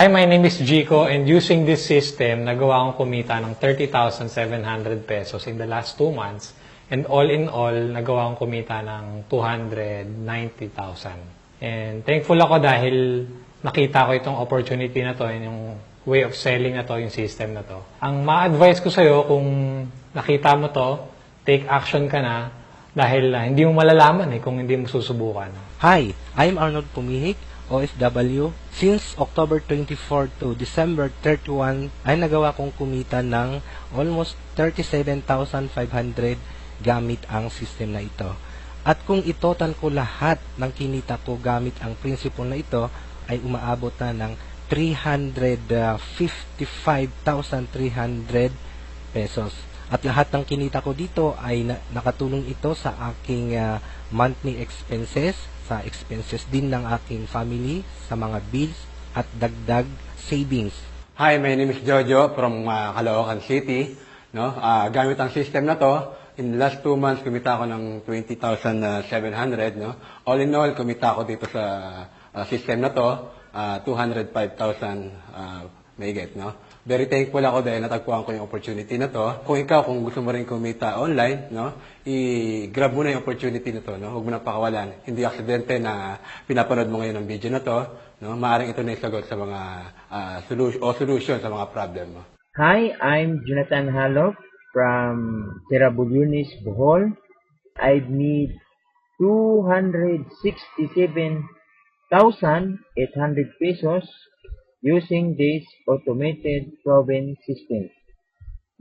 Hi, my name is Jico, and using this system, nagawa kong kumita ng 30,700 pesos in the last 2 months. And all in all, nagawa kong kumita ng 290,000. And thankful ako dahil nakita ko itong opportunity na to, yung way of selling na to, yung system na to. Ang ma-advise ko sa'yo, kung nakita mo to, take action ka na dahil hindi mo malalaman kung hindi mo susubukan. Hi, I'm Arnold Pumihik, OFW. Since October 24 to December 31, ay nagawa kong kumita ng almost 37,500 gamit ang system na ito. At kung itotal ko lahat ng kinita ko gamit ang principle na ito, ay umaabot na ng 355,300 pesos. At lahat ng kinita ko dito ay nakatulong ito sa aking monthly expenses, sa expenses din ng aking family, sa mga bills at dagdag savings. Hi, my name is Jojo from Caloocan City. Gamit ang system na to, in the last 2 months, kumita ako ng 20,700. All in all, kumita ako dito sa system na to, 205,000 mahigit. Very thankful ako dahil natagpuan ko yung opportunity na to. Kung ikaw, kung gusto mo rin kumita online, i-grab mo na yung opportunity na to. Huwag mo na pakawalan. Hindi aksidente na pinapanood mo ngayon ang video na to. Maaaring ito na isagot sa mga solution sa mga problem mo. Hi, I'm Jonathan Halop from Terabulunis, Bohol. I've made 267,800 pesos using this automated proven system.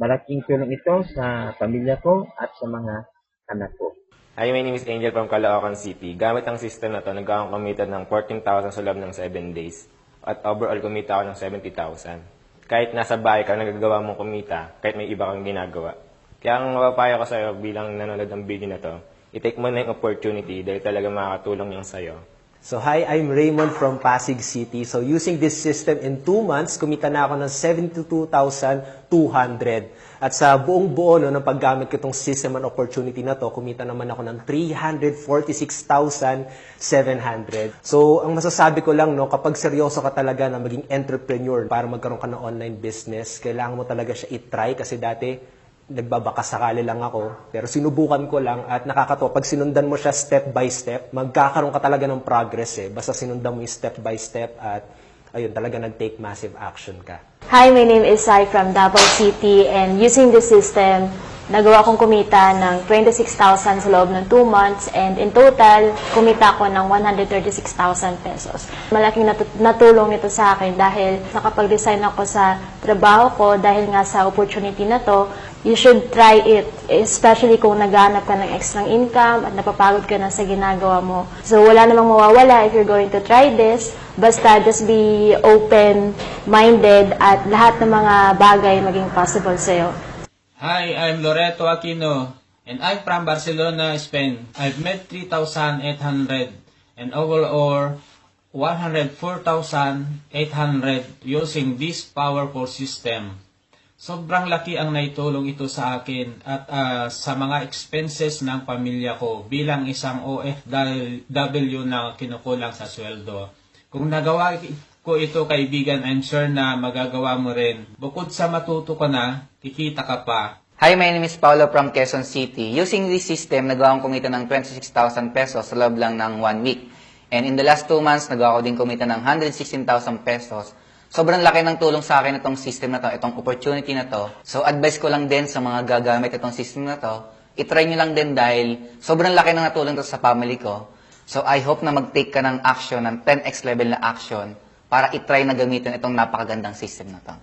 Malaking tulong ito sa pamilya ko at sa mga anak ko. Hi, my name is Angel from Caloocan City. Gamit ang system na ito, nagkakang kumita ng 14,000 sa loob ng 7 days. At overall, kumita ako ng 70,000. Kahit nasa bahay ka, nagagawa mong kumita, kahit may iba kang ginagawa. Kaya ang mapapayo ko sa'yo bilang nanonood ng video na to, i-take mo na yung opportunity dahil talaga makakatulong yung sa'yo. So hi, I'm Raymond from Pasig City. So using this system in 2 months, kumita na ako ng 72,200. At sa buong buo ng paggamit ko itong system and opportunity na to, kumita naman ako ng 346,700. So ang masasabi ko lang, kapag seryoso ka talaga na maging entrepreneur para magkaroon ka ng online business, kailangan mo talaga siya i-try kasi dati nagbabakasakali lang ako, pero sinubukan ko lang at nakakatawa. Pag sinundan mo siya step by step, magkakaroon ka talaga ng progress Basta sinundan mo yung step by step at ayun, talaga nag-take massive action ka. Hi, my name is Sai from Davao City, and using this system, nagawa kong kumita ng 26,000 sa loob ng 2 months, and in total, kumita ko ng 136,000 pesos. Malaking natulong nito sa akin dahil nakapag-design ako sa trabaho ko dahil nga sa opportunity na to. You should try it, especially kung naghahanap ka ng extra income at napapagod ka na sa ginagawa mo. So wala namang mawawala if you're going to try this. Basta just be open-minded at lahat ng mga bagay maging possible sa'yo. Hi, I'm Loreto Aquino, and I'm from Barcelona, Spain. I've made 3,800 and overall 104,800 using this powerful system. Sobrang laki ang naitulong ito sa akin at sa mga expenses ng pamilya ko bilang isang OFW na kinukulang sa sweldo. Kung nagawa ko ito, kaibigan, I'm sure na magagawa mo rin. Bukod sa matuto ka na, kikita ka pa. Hi, my name is Paolo from Quezon City. Using this system, nagawa kong kumita ng 26,000 pesos sa loob lang ng 1 week. And in the last 2 months, nagawa ko din kumita ng 116,000 pesos. Sobrang laki ng tulong sa akin itong system na to, itong opportunity na to. So, advice ko lang din sa mga gagamit itong system na to, itry nyo lang din dahil sobrang laki ng natulong to sa family ko. So, I hope na mag-take ka ng action, ng 10x level na action, para itry na gamitin itong napakagandang system na to.